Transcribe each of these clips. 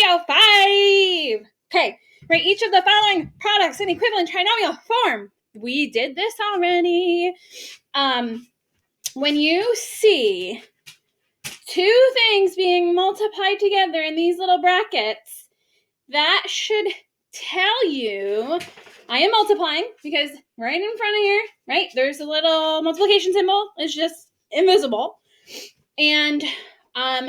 PO-5. Okay, write each of the following products in equivalent trinomial form. We did this already. When you see two things being multiplied together in these little brackets, that should tell you I am multiplying, because right in front of here, right, there's a little multiplication symbol. It's just invisible. And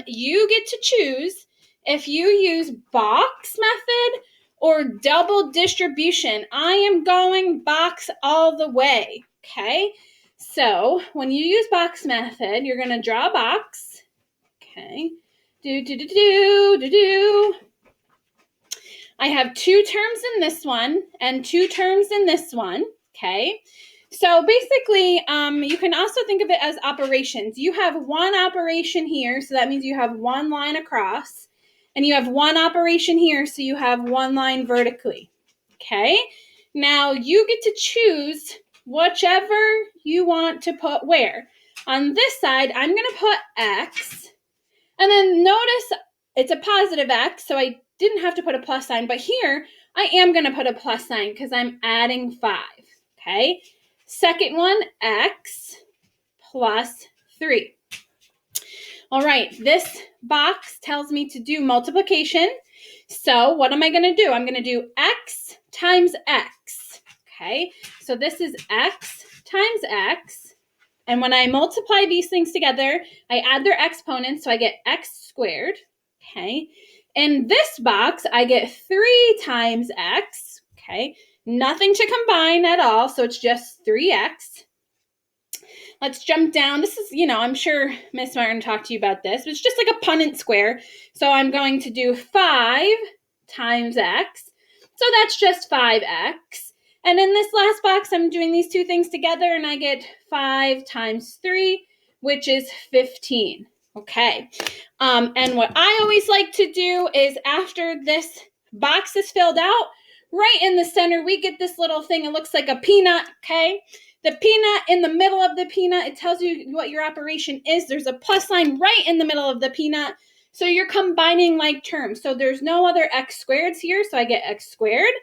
you get to choose if you use box method or double distribution. I am going box all the way, okay? So when you use box method, you're going to draw a box, okay? I have two terms in this one and two terms in this one, okay? So basically, you can also think of it as operations. You have one operation here, so that means you have one line across, and you have one operation here, so you have one line vertically, okay? Now, you get to choose whichever you want to put where. On this side, I'm going to put X, and then notice it's a positive X, so I didn't have to put a plus sign, but here I am going to put a plus sign because I'm adding 5, okay? Second one, X plus 3. All right, this box tells me to do multiplication. So what am I going to do? I'm going to do X times X, okay? So this is X times X. And when I multiply these things together, I add their exponents, so I get X squared, okay? In this box, I get 3 times X, okay? Nothing to combine at all, so it's just 3X. Let's jump down. This is, I'm sure Miss Martin talked to you about this. It's just like a Punnett square. So I'm going to do 5 times X. So that's just 5X. And in this last box, I'm doing these two things together, and I get 5 times 3, which is 15. Okay. And what I always like to do is after this box is filled out, right in the center, we get this little thing. It looks like a peanut, okay? The peanut, in the middle of the peanut, it tells you what your operation is. There's a plus sign right in the middle of the peanut. So you're combining like terms. So there's no other X squareds here, so I get X squared.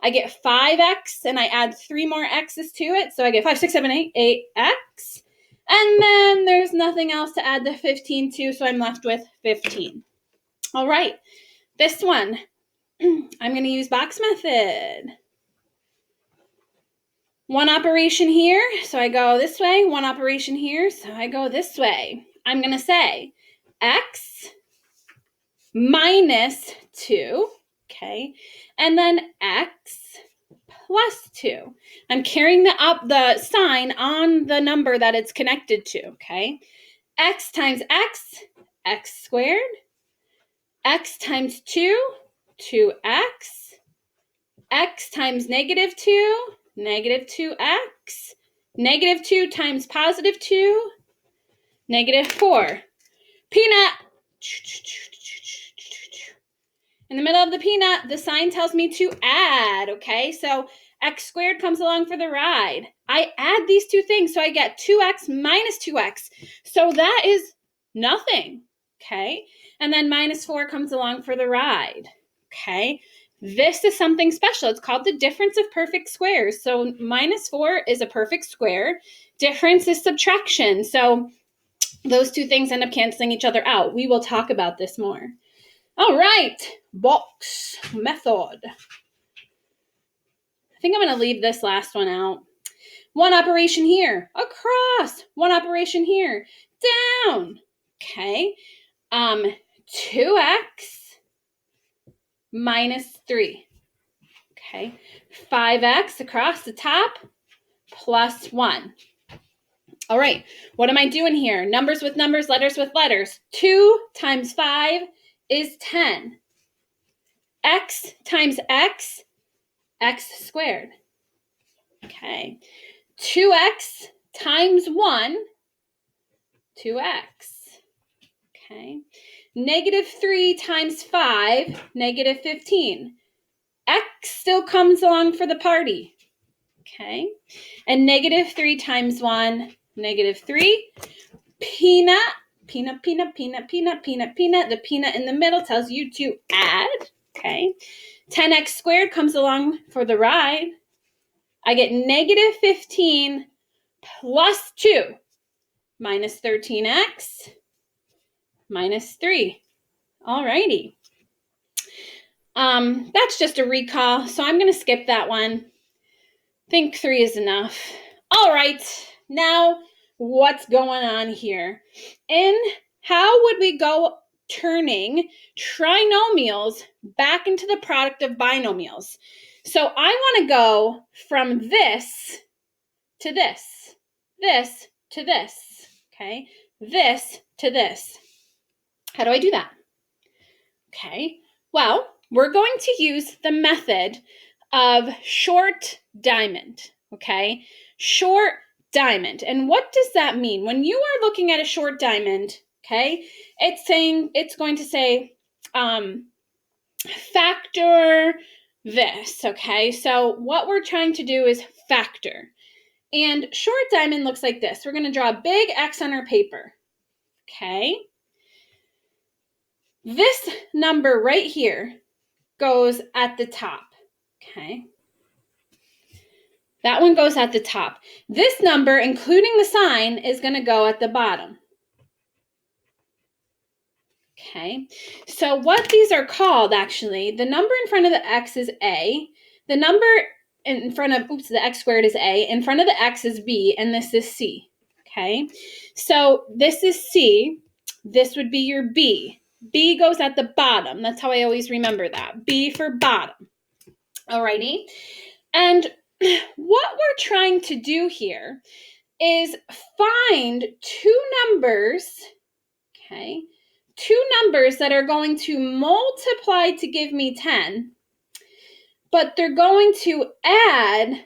I get 5X, and I add 3 more X's to it. So I get 5, 6, 7, 8, 8X. And then there's nothing else to add the 15 to, so I'm left with 15. All right, this one, I'm going to use box method. One operation here, so I go this way. One operation here, so I go this way. I'm going to say X minus 2, okay, and then X plus 2. I'm carrying the sign on the number that it's connected to, okay? X times X, X squared. X times 2, 2X. X times negative 2, negative 2X. Negative 2 times positive 2, negative 4. Peanut. In the middle of the peanut, the sign tells me to add, okay? So X squared comes along for the ride. I add these two things, so I get 2X minus 2X. So that is nothing, okay? And then minus 4 comes along for the ride, okay? This is something special. It's called the difference of perfect squares. So minus 4 is a perfect square. Difference is subtraction. So those two things end up canceling each other out. We will talk about this more. All right, box method. I think I'm going to leave this last one out. One operation here, across. One operation here, down. Okay. 2X minus 3. Okay. 5X across the top plus 1. All right. What am I doing here? Numbers with numbers, letters with letters. 2 times 5 is 10. X times X, X squared. Okay. 2X times 1, 2X. Okay. Negative 3 times 5, negative 15. X still comes along for the party. Okay. And negative 3 times 1, negative 3. Peanut Peanut, peanut, peanut, peanut, peanut, peanut. The peanut in the middle tells you to add, okay? 10x squared comes along for the ride. I get negative 15 plus 2 minus 13x minus 3. Alrighty. That's just a recall, so I'm going to skip that one. I think 3 is enough. All right, now what's going on here? How would we go turning trinomials back into the product of binomials? So I want to go from this to this, this to this, okay? This to this. How do I do that? Okay, well, we're going to use the method of short diamond, okay? Short diamond. And what does that mean? When you are looking at a short diamond, okay, it's going to say factor this, okay? So what we're trying to do is factor. And short diamond looks like this. We're going to draw a big X on our paper, okay? This number right here goes at the top, okay? That one goes at the top. This number, including the sign, is going to go at the bottom. Okay, so what these are called, actually, the number in front of the X is A. The number in front of, the X squared is A. In front of the X is B, and this is C. Okay, so this is C. This would be your B. B goes at the bottom. That's how I always remember that. B for bottom. Alrighty. And what we're trying to do here is find two numbers, okay, two numbers that are going to multiply to give me 10, but they're going to add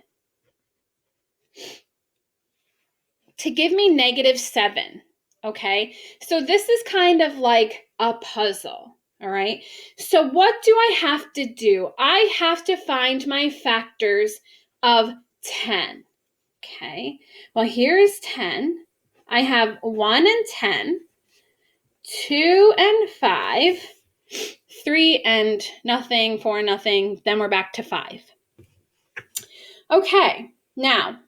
to give me negative 7, okay? So this is kind of like a puzzle, all right? So what do I have to do? I have to find my factors of 10. Okay, well, here's 10. I have 1 and 10, 2 and 5, 3 and nothing, 4 and nothing, then we're back to 5. Okay, now,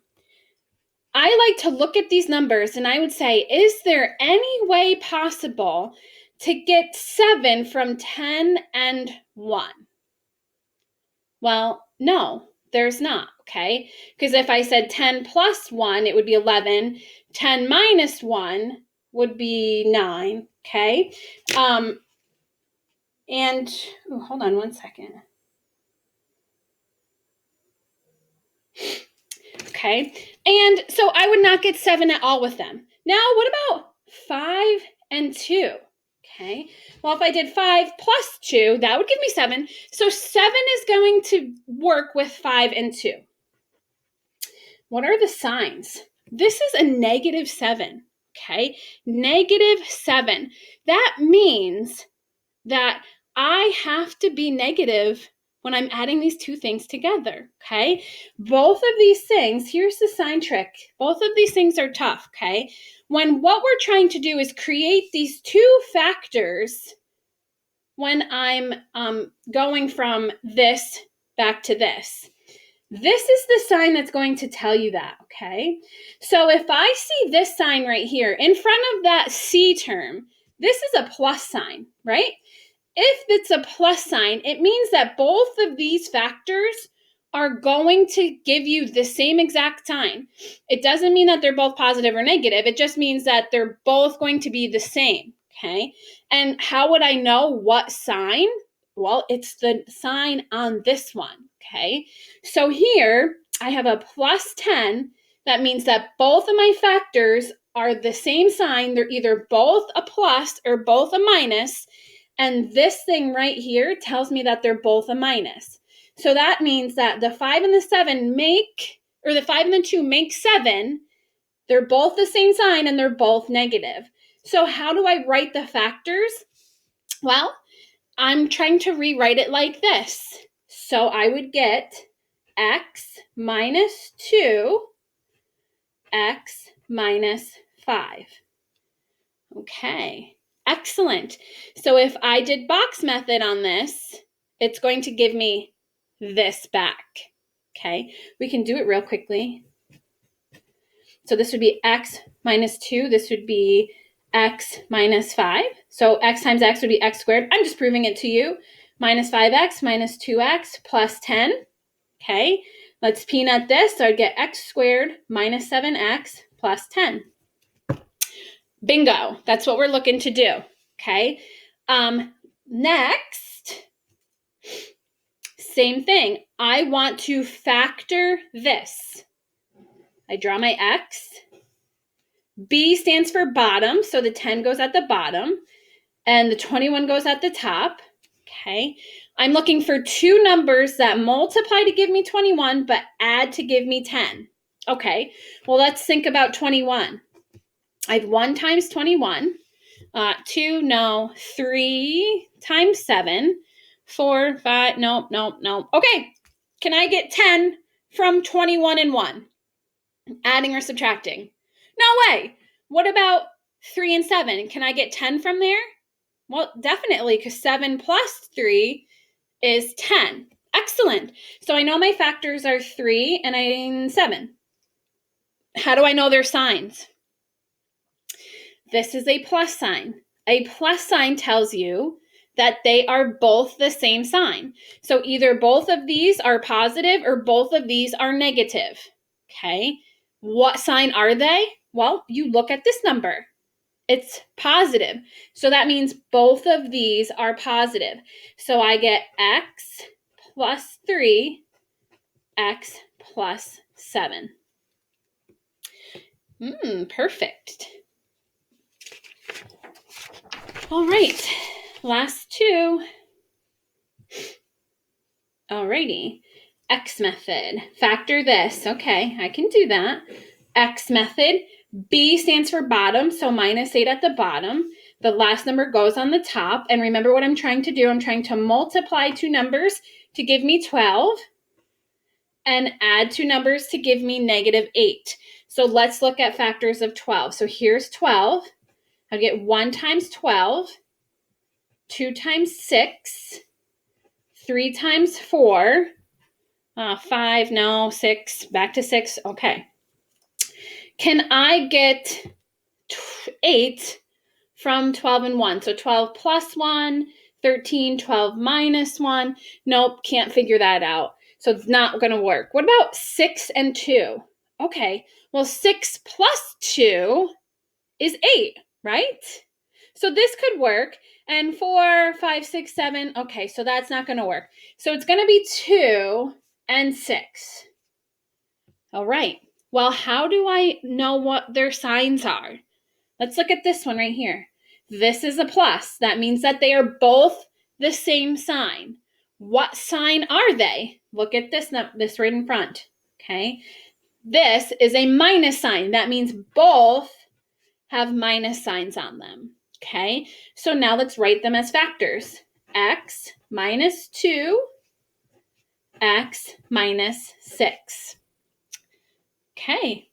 I like to look at these numbers and I would say, is there any way possible to get 7 from 10 and 1? Well, no, there's not, okay? Because if I said 10 plus 1, it would be 11. 10 minus 1 would be 9, okay? Hold on one second. Okay, and so I would not get 7 at all with them. Now, what about 5 and 2? Okay, well, if I did 5 plus 2, that would give me 7. So 7 is going to work with 5 and 2. What are the signs? This is a negative 7, okay? Negative 7. That means that I have to be negative when I'm adding these two things together, okay? Both of these things, here's the sign trick. Both of these things are tough, okay? When what we're trying to do is create these two factors when I'm going from this back to this. This is the sign that's going to tell you that, okay? So if I see this sign right here in front of that C term, this is a plus sign, right? If it's a plus sign, it means that both of these factors are going to give you the same exact sign. It doesn't mean that they're both positive or negative. It just means that they're both going to be the same, okay? And how would I know what sign? Well, it's the sign on this one, okay? So here, I have a plus 10. That means that both of my factors are the same sign. They're either both a plus or both a minus. And this thing right here tells me that they're both a minus. So that means that the 5 and the 7 the 5 and the 2 make 7. They're both the same sign and they're both negative. So how do I write the factors? Well, I'm trying to rewrite it like this. So I would get x minus 2, x minus 5. Okay, excellent. So if I did box method on this, it's going to give me this back. Okay, we can do it real quickly. So this would be x minus 2. This would be x minus 5. So x times x would be x squared. I'm just proving it to you. Minus 5x minus 2x plus 10. Okay, let's peanut this. So I'd get x squared minus 7x plus 10. Bingo. That's what we're looking to do. Okay. Next, same thing. I want to factor this. I draw my x. B stands for bottom, so the 10 goes at the bottom, and the 21 goes at the top. Okay. I'm looking for two numbers that multiply to give me 21, but add to give me 10. Okay. Well, let's think about 21. I have 1 times 21. 2, no. 3 times 7. 4, 5, nope. Okay, can I get 10 from 21 and 1? Adding or subtracting? No way. What about 3 and 7? Can I get 10 from there? Well, definitely, because 7 plus 3 is 10. Excellent. So I know my factors are 3 and 7. How do I know their signs? This is a plus sign. A plus sign tells you that they are both the same sign. So either both of these are positive or both of these are negative. Okay. What sign are they? Well, you look at this number. It's positive. So that means both of these are positive. So I get x plus 3, x plus 7. Perfect. All right, last two. Alrighty, X method. Factor this. Okay, I can do that. X method. B stands for bottom, so minus 8 at the bottom. The last number goes on the top. And remember what I'm trying to do. I'm trying to multiply two numbers to give me 12 and add two numbers to give me negative 8. So let's look at factors of 12. So here's 12. I'll get 1 times 12. 2 times 6, 3 times 4, 5, no, 6, back to 6, okay. Can I get 8 from 12 and 1? So 12 plus 1, 13, 12 minus 1. Nope, can't figure that out. So it's not going to work. What about 6 and 2? Okay, well, 6 plus 2 is 8, right? So this could work. And 4, 5, 6, 7. Okay, so that's not going to work. So it's going to be 2 and 6. All right. Well, how do I know what their signs are? Let's look at this one right here. This is a plus. That means that they are both the same sign. What sign are they? Look at this right in front. Okay. This is a minus sign. That means both have minus signs on them. Okay, so now let's write them as factors. X minus 2, x minus 6. Okay,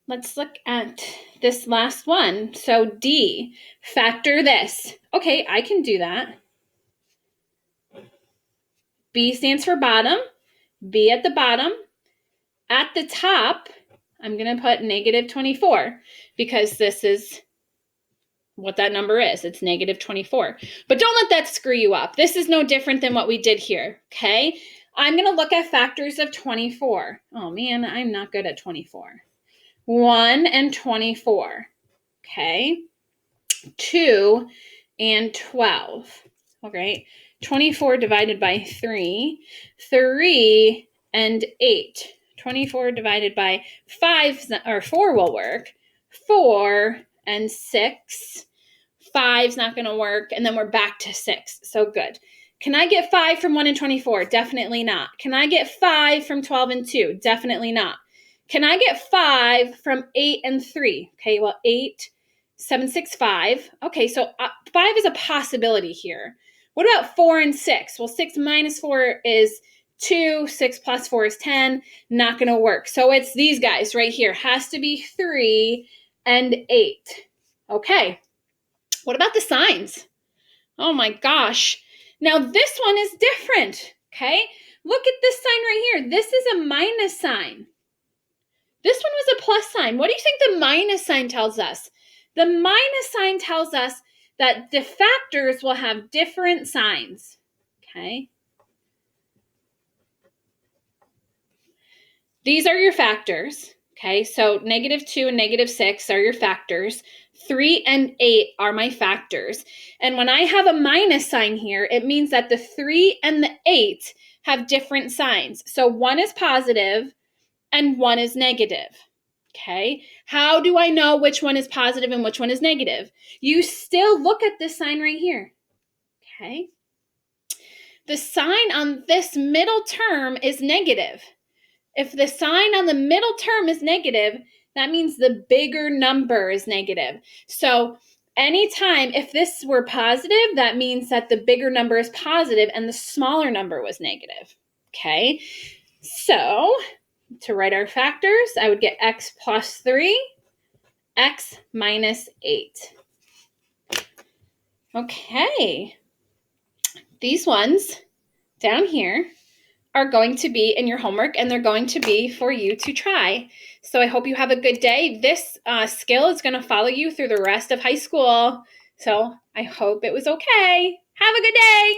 let's look at this last one. So D, factor this. Okay, I can do that. B stands for bottom. B at the bottom. At the top, I'm going to put negative 24 because this is what that number is. It's negative 24. But don't let that screw you up. This is no different than what we did here, okay? I'm going to look at factors of 24. Oh, man, I'm not good at 24. 1 and 24, okay? 2 and 12, all right? 24 divided by 3, 3 and 8. 24 divided by 5, or 4 will work. 4 and 6. 5's not going to work, and then we're back to 6. So good. Can I get 5 from 1 and 24? Definitely not. Can I get 5 from 12 and 2? Definitely not. Can I get 5 from 8 and 3? Okay, well, 8, 7, 6, 5. Okay, so 5 is a possibility here. What about 4 and 6? Well, 6 minus 4 is 2. 6 plus 4 is 10. Not going to work. So it's these guys right here. Has to be 3 and 8. Okay, what about the signs? Oh my gosh. Now this one is different, okay? Look at this sign right here. This is a minus sign. This one was a plus sign. What do you think the minus sign tells us? The minus sign tells us that the factors will have different signs, okay? These are your factors, okay? So -2 and -6 are your factors. 3 and 8 are my factors. And when I have a minus sign here, it means that the 3 and the 8 have different signs. So one is positive and one is negative, okay? How do I know which one is positive and which one is negative? You still look at this sign right here, okay? The sign on this middle term is negative. If the sign on the middle term is negative, that means the bigger number is negative. So anytime, if this were positive, that means that the bigger number is positive and the smaller number was negative. Okay, so to write our factors, I would get x plus 3, x minus 8. Okay, these ones down here are going to be in your homework and they're going to be for you to try. So I hope you have a good day. This skill is going to follow you through the rest of high school. So I hope it was okay. Have a good day.